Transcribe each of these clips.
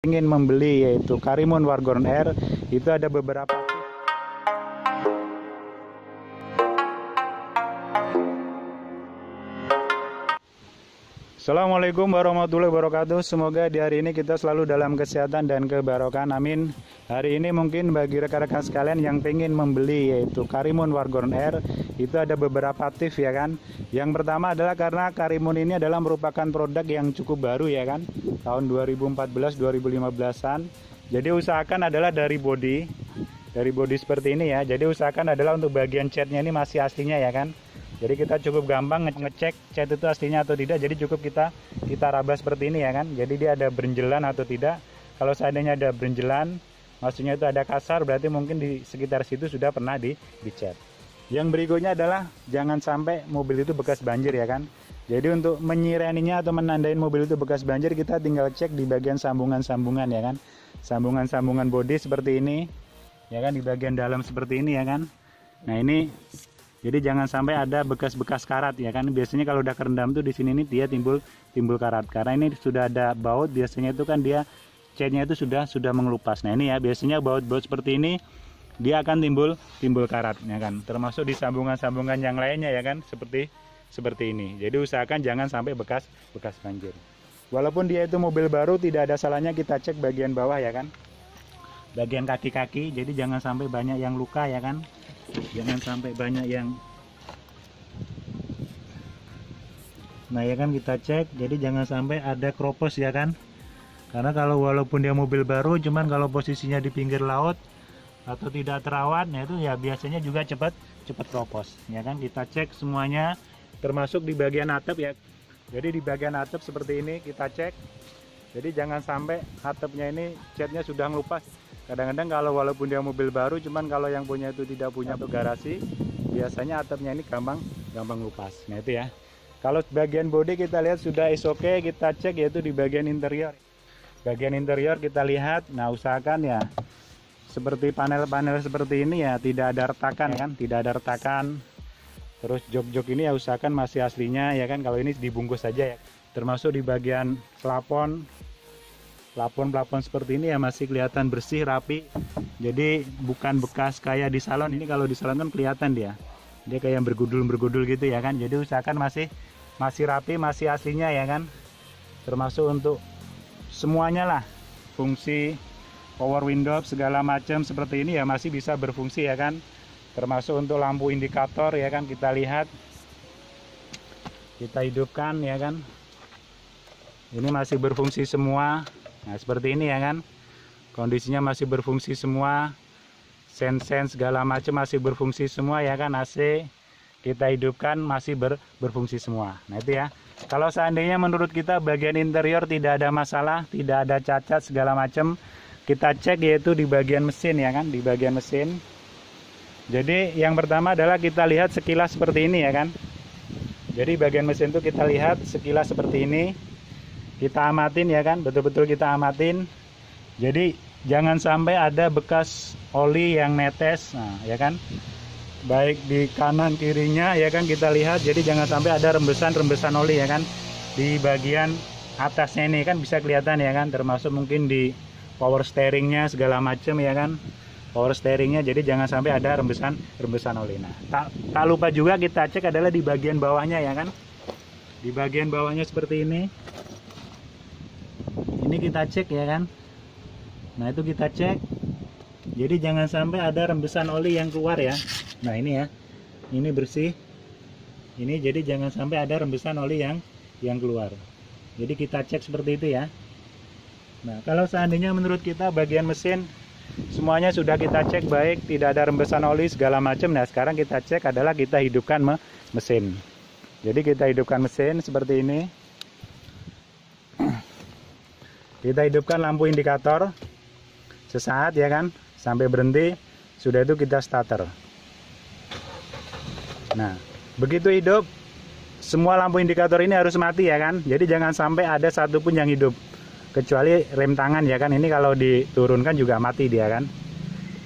ingin membeli yaitu Karimun Wargorn R, itu ada beberapa. Assalamualaikum warahmatullahi wabarakatuh. Semoga di hari ini kita selalu dalam kesehatan dan kebarokan, amin. Hari ini mungkin bagi rekan-rekan sekalian yang pengen membeli yaitu Karimun Wargorn R, itu ada beberapa tips ya kan. Yang pertama adalah karena Karimun ini adalah merupakan produk yang cukup baru ya kan, tahun 2014-2015an. Jadi usahakan adalah dari body seperti ini ya. Jadi usahakan adalah untuk bagian catnya ini masih aslinya ya kan. Jadi kita cukup gampang ngecek cat itu aslinya atau tidak. Jadi cukup kita raba seperti ini ya kan. Jadi dia ada berenjelan atau tidak. Kalau seandainya ada berenjelan, maksudnya itu ada kasar, berarti mungkin di sekitar situ sudah pernah dicat. Yang berikutnya adalah jangan sampai mobil itu bekas banjir ya kan. Jadi untuk menyireninya atau menandain mobil itu bekas banjir, kita tinggal cek di bagian sambungan-sambungan ya kan. Sambungan-sambungan bodi seperti ini ya kan, di bagian dalam seperti ini ya kan. Nah ini, jadi jangan sampai ada bekas-bekas karat ya kan. Biasanya kalau udah kerendam tuh di sini nih dia timbul karat. Karena ini sudah ada baut, biasanya itu kan dia catnya itu sudah mengelupas. Nah ini ya, biasanya baut-baut seperti ini dia akan timbul karat ya kan. Termasuk di sambungan-sambungan yang lainnya ya kan, seperti ini. Jadi usahakan jangan sampai bekas banjir. Walaupun dia itu mobil baru, tidak ada salahnya kita cek bagian bawah ya kan. Bagian kaki-kaki, jadi jangan sampai banyak yang luka ya kan. Jangan sampai banyak yang, nah ya kan kita cek, jadi jangan sampai ada kropos ya kan. Karena kalau walaupun dia mobil baru, cuman kalau posisinya di pinggir laut atau tidak terawat, nah itu ya biasanya juga cepat kropos ya kan. Kita cek semuanya, termasuk di bagian atap ya. Jadi di bagian atap seperti ini kita cek. Jadi jangan sampai atapnya ini catnya sudah ngelupas. Kadang-kadang kalau walaupun dia mobil baru, cuman kalau yang punya itu tidak punya atau garasi, biasanya atapnya ini gampang lupas. Nah itu ya. Kalau bagian bodi kita lihat sudah oke, kita cek yaitu di bagian interior. Bagian interior kita lihat. Nah usahakan ya, seperti panel-panel seperti ini ya, tidak ada retakan ya kan, tidak ada retakan. Terus jok-jok ini ya usahakan masih aslinya ya kan. Kalau ini dibungkus saja ya. Termasuk di bagian plafon seperti ini ya masih kelihatan bersih, rapi. Jadi bukan bekas kayak di salon. Ini kalau di salon kan kelihatan dia kayak bergudul gitu ya kan. Jadi usahakan masih rapi, masih aslinya ya kan. Termasuk untuk semuanya lah, fungsi power window segala macam seperti ini ya masih bisa berfungsi ya kan. Termasuk untuk lampu indikator ya kan, kita lihat, kita hidupkan ya kan. Ini masih berfungsi semua. Nah seperti ini ya kan, kondisinya masih berfungsi semua, sen segala macam masih berfungsi semua ya kan. AC kita hidupkan masih berfungsi semua. Nah itu ya, kalau seandainya menurut kita bagian interior tidak ada masalah, tidak ada cacat segala macam, kita cek yaitu di bagian mesin ya kan, di bagian mesin. Jadi yang pertama adalah kita lihat sekilas seperti ini ya kan. Jadi bagian mesin itu kita lihat sekilas seperti ini. Kita amatin ya kan, betul-betul kita amatin. Jadi jangan sampai ada bekas oli yang netes, nah ya kan, baik di kanan kirinya ya kan kita lihat. Jadi jangan sampai ada rembesan oli ya kan di bagian atasnya ini kan, bisa kelihatan ya kan. Termasuk mungkin di power steeringnya segala macam ya kan, power steeringnya. Jadi jangan sampai ada rembesan oli. Nah tak lupa juga kita cek adalah di bagian bawahnya ya kan. Di bagian bawahnya seperti ini. Ini kita cek ya kan. Nah itu kita cek. Jadi jangan sampai ada rembesan oli yang keluar ya. Nah ini ya, ini bersih. Ini jadi jangan sampai ada rembesan oli yang keluar. Jadi kita cek seperti itu ya. Nah kalau seandainya menurut kita bagian mesin semuanya sudah kita cek baik, tidak ada rembesan oli segala macam. Nah sekarang kita cek adalah kita hidupkan mesin. Jadi kita hidupkan mesin seperti ini. Kita hidupkan lampu indikator sesaat ya kan, sampai berhenti. Sudah itu kita starter. Nah begitu hidup, semua lampu indikator ini harus mati ya kan. Jadi jangan sampai ada satupun yang hidup, kecuali rem tangan ya kan. Ini kalau diturunkan juga mati dia kan.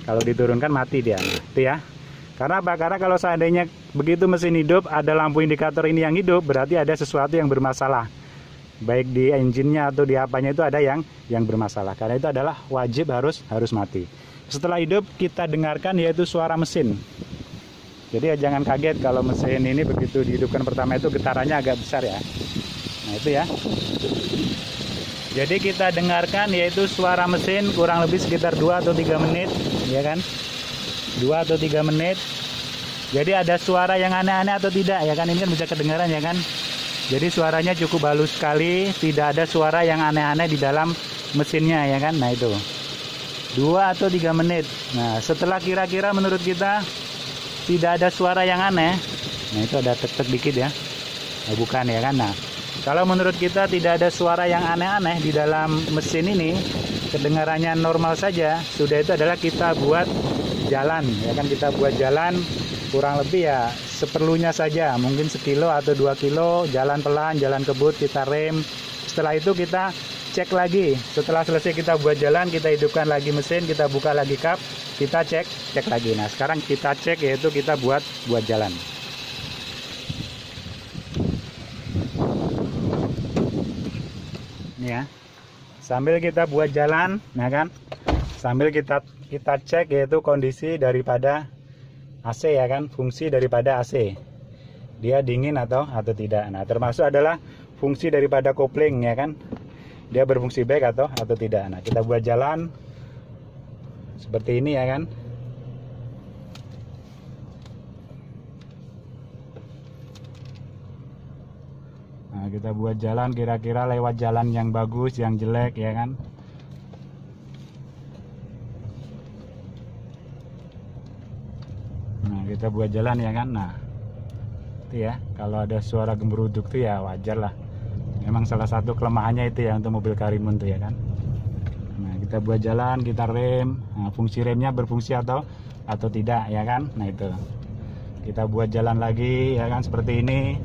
Kalau diturunkan mati dia, itu ya. Karena apa? Karena kalau seandainya begitu mesin hidup ada lampu indikator ini yang hidup, berarti ada sesuatu yang bermasalah. baik di engine-nya atau di apanya itu ada yang bermasalah. Karena itu adalah wajib harus mati. Setelah hidup kita dengarkan yaitu suara mesin. Jadi ya jangan kaget kalau mesin ini begitu dihidupkan pertama itu getarannya agak besar ya. Nah itu ya. Jadi kita dengarkan yaitu suara mesin kurang lebih sekitar 2 atau 3 menit, ya kan? 2 atau 3 menit. Jadi ada suara yang aneh-aneh atau tidak, ya kan? Ini kan bisa kedengaran, ya kan? Jadi suaranya cukup halus sekali, tidak ada suara yang aneh-aneh di dalam mesinnya, ya kan? Nah itu 2 atau 3 menit. Nah setelah kira-kira menurut kita tidak ada suara yang aneh, nah itu ada tek-tek dikit ya. Nah, bukan ya kan? Nah kalau menurut kita tidak ada suara yang aneh-aneh di dalam mesin ini, kedengarannya normal saja, sudah itu adalah kita buat jalan, ya kan? Kita buat jalan kurang lebih ya seperlunya saja, mungkin 1 kilo atau 2 kilo, jalan pelan, jalan kebut, kita rem. Setelah itu kita cek lagi. Setelah selesai kita buat jalan, kita hidupkan lagi mesin, kita buka lagi kap, kita cek lagi. Nah sekarang kita cek yaitu kita buat jalan. Ini ya, sambil kita buat jalan, nah kan, sambil kita cek yaitu kondisi daripada AC, ya kan, fungsi daripada AC, dia dingin atau tidak. Nah termasuk adalah fungsi daripada kopling, ya kan, dia berfungsi baik atau tidak. Nah kita buat jalan seperti ini, ya kan. Nah kita buat jalan kira-kira lewat jalan yang bagus, yang jelek, ya kan. Nah kita buat jalan, ya kan. Nah itu ya, kalau ada suara gemeruduk tuh ya wajar lah. Memang salah satu kelemahannya itu ya untuk mobil Karimun tuh, ya kan. Nah kita buat jalan, kita rem. Nah, fungsi remnya berfungsi atau tidak, ya kan. Nah itu kita buat jalan lagi, ya kan, seperti ini,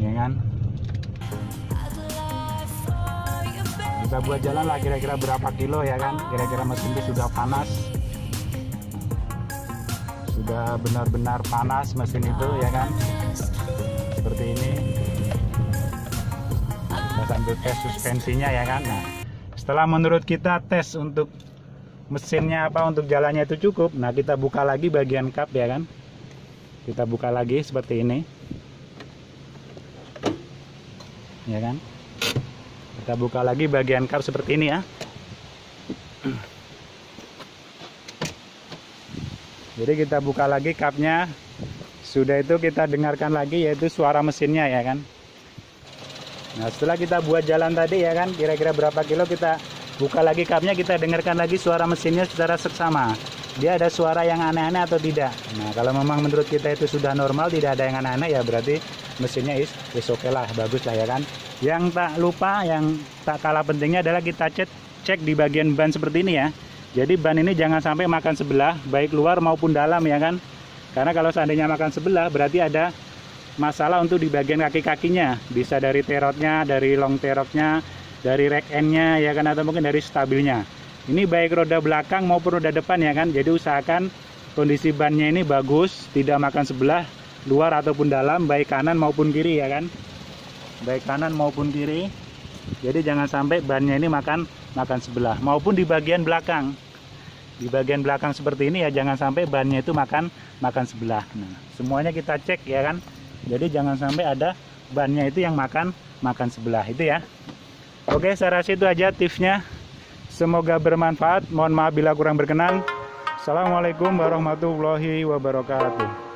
ya kan. Kita buat jalan lah kira-kira berapa kilo, ya kan. Kira-kira mesin itu sudah panas, sudah benar-benar panas mesin itu, ya kan, seperti ini. Kita sambil tes suspensinya, ya kan. Nah setelah menurut kita tes untuk mesinnya untuk jalannya itu cukup, nah kita buka lagi bagian kap, ya kan. Kita buka lagi seperti ini, ya kan. Kita buka lagi bagian kap seperti ini ya. Jadi kita buka lagi kapnya, sudah itu kita dengarkan lagi yaitu suara mesinnya, ya kan. Nah setelah kita buat jalan tadi, ya kan, kira-kira berapa kilo, kita buka lagi kapnya, kita dengarkan lagi suara mesinnya secara seksama. Dia ada suara yang aneh-aneh atau tidak. Nah kalau memang menurut kita itu sudah normal, tidak ada yang aneh-aneh, ya berarti mesinnya is oke lah, bagus lah, ya kan. Yang tak lupa, yang tak kalah pentingnya adalah kita cek di bagian ban seperti ini ya. Jadi ban ini jangan sampai makan sebelah, baik luar maupun dalam, ya kan. Karena kalau seandainya makan sebelah berarti ada masalah untuk di bagian kaki-kakinya. Bisa dari terotnya, dari long terotnya, dari rack end-nya, ya kan, atau mungkin dari stabilnya. Ini baik roda belakang maupun roda depan, ya kan. Jadi usahakan kondisi bannya ini bagus, tidak makan sebelah, luar ataupun dalam, baik kanan maupun kiri, ya kan. Baik kanan maupun kiri. Jadi jangan sampai bannya ini makan sebelah, maupun di bagian belakang. Di bagian belakang seperti ini ya jangan sampai bannya itu makan sebelah. Nah, semuanya kita cek, ya kan. Jadi jangan sampai ada bannya itu yang makan sebelah itu ya. Oke, saya rasa itu aja tipsnya. Semoga bermanfaat. Mohon maaf bila kurang berkenan. Assalamualaikum warahmatullahi wabarakatuh.